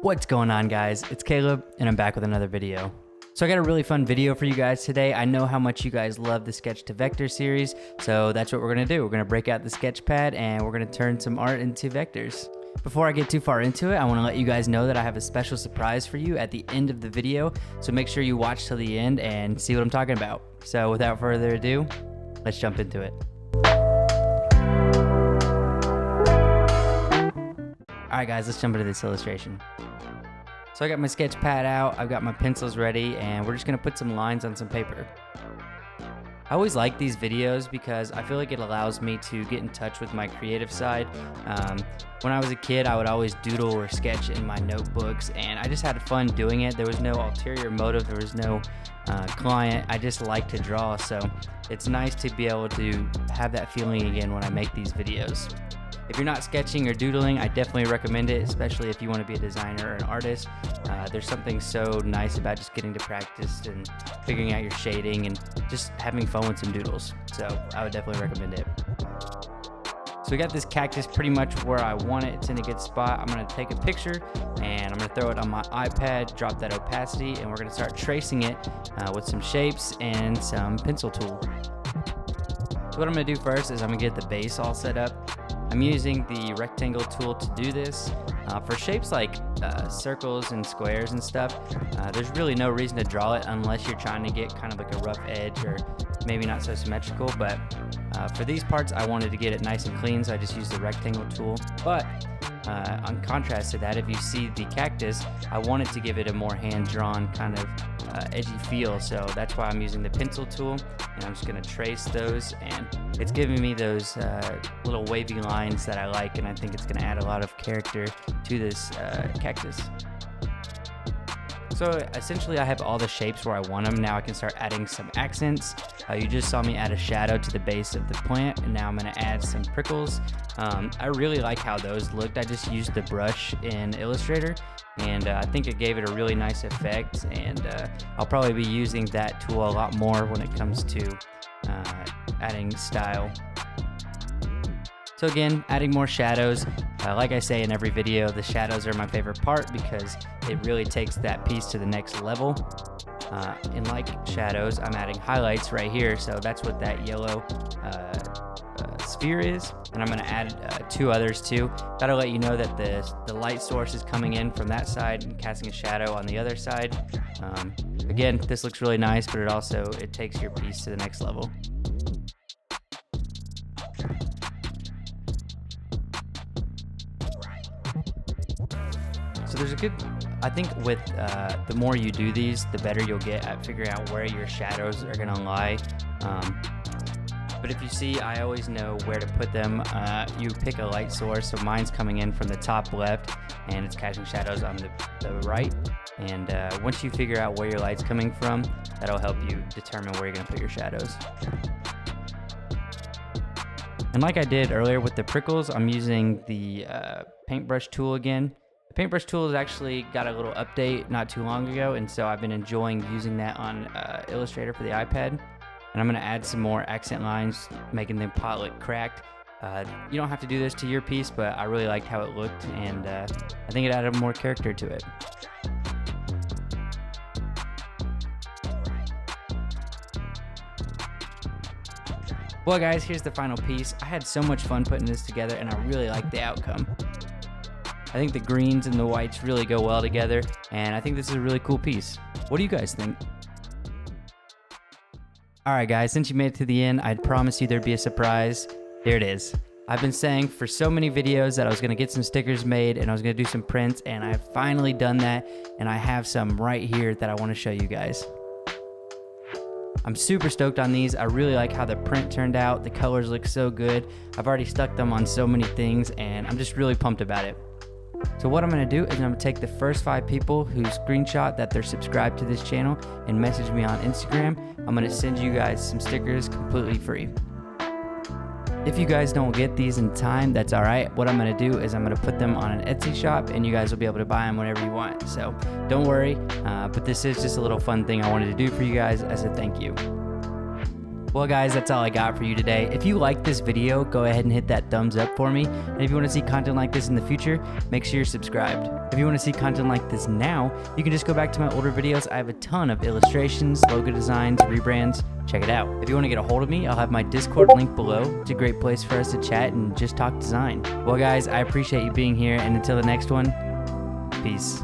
What's going on, guys? It's Caleb and I'm back with another video. So I got a really fun video for you guys today. I know how much you guys love the Sketch to Vector series, so that's what we're gonna do. We're gonna break out the sketch pad and we're gonna turn some art into vectors. Before I get too far into it, I wanna let you guys know that I have a special surprise for you at the end of the video, so make sure you watch till the end and see what I'm talking about. So without further ado, let's jump into it. Alright guys, let's jump into this illustration. So I got my sketch pad out, I've got my pencils ready, and we're just gonna put some lines on some paper. I always like these videos because I feel like it allows me to get in touch with my creative side. When I was a kid, I would always doodle or sketch in my notebooks, and I just had fun doing it. There was no ulterior motive, there was no client. I just like to draw, so it's nice to be able to have that feeling again when I make these videos. If you're not sketching or doodling, I definitely recommend it, especially if you want to be a designer or an artist. There's something so nice about just getting to practice and figuring out your shading and just having fun with some doodles. So I would definitely recommend it. So we got this cactus pretty much where I want it. It's in a good spot. I'm gonna take a picture and I'm gonna throw it on my iPad, drop that opacity, and we're gonna start tracing it with some shapes and some pencil tool. So what I'm gonna do first is I'm gonna get the base all set up. I'm using the rectangle tool to do this. For shapes like circles and squares and stuff, there's really no reason to draw it unless you're trying to get kind of like a rough edge or maybe not so symmetrical, but for these parts I wanted to get it nice and clean, so I just used the rectangle tool. But on contrast to that, if you see the cactus, I wanted to give it a more hand-drawn kind of edgy feel, so that's why I'm using the pencil tool, and I'm just going to trace those, and it's giving me those little wavy lines that I like, and I think it's going to add a lot of character to this cactus. So essentially I have all the shapes where I want them. Now I can start adding some accents. You just saw me add a shadow to the base of the plant, and now I'm going to add some prickles. I really like how those looked. I just used the brush in Illustrator, and I think it gave it a really nice effect, and I'll probably be using that tool a lot more when it comes to adding style. So again, adding more shadows. Like I say in every video, the shadows are my favorite part because it really takes that piece to the next level. And like shadows, I'm adding highlights right here, so that's what that yellow sphere is. And I'm gonna add two others too. Gotta let you know that the light source is coming in from that side and casting a shadow on the other side. Again, this looks really nice, but it takes your piece to the next level. So there's a good, I think with the more you do these, the better you'll get at figuring out where your shadows are gonna lie. But if you see, I always know where to put them. You pick a light source, so mine's coming in from the top left and it's casting shadows on the right. And once you figure out where your light's coming from, that'll help you determine where you're gonna put your shadows. And like I did earlier with the prickles, I'm using the paintbrush tool again. The paintbrush tool has actually got a little update not too long ago, and so I've been enjoying using that on Illustrator for the iPad. And I'm gonna add some more accent lines, making the pot look cracked. You don't have to do this to your piece, but I really liked how it looked, and I think it added more character to it. Well guys, here's the final piece. I had so much fun putting this together, and I really like the outcome. I think the greens and the whites really go well together, and I think this is a really cool piece. What do you guys think? Alright guys, since you made it to the end, I promised you there'd be a surprise. There it is. I've been saying for so many videos that I was going to get some stickers made and I was going to do some prints, and I've finally done that, and I have some right here that I want to show you guys. I'm super stoked on these. I really like how the print turned out. The colors look so good. I've already stuck them on so many things, and I'm just really pumped about it. So what I'm going to do is I'm going to take the first 5 people who screenshot that they're subscribed to this channel and message me on Instagram. I'm going to send you guys some stickers completely free. If you guys don't get these in time, that's alright. What I'm going to do is I'm going to put them on an Etsy shop, and you guys will be able to buy them whenever you want. So don't worry, but this is just a little fun thing I wanted to do for you guys as a thank you. Well guys, that's all I got for you today. If you like this video, go ahead and hit that thumbs up for me. And if you want to see content like this in the future, make sure you're subscribed. If you want to see content like this now, you can just go back to my older videos. I have a ton of illustrations, logo designs, rebrands. Check it out. If you want to get a hold of me, I'll have my Discord link below. It's a great place for us to chat and just talk design. Well guys, I appreciate you being here, and until the next one, peace.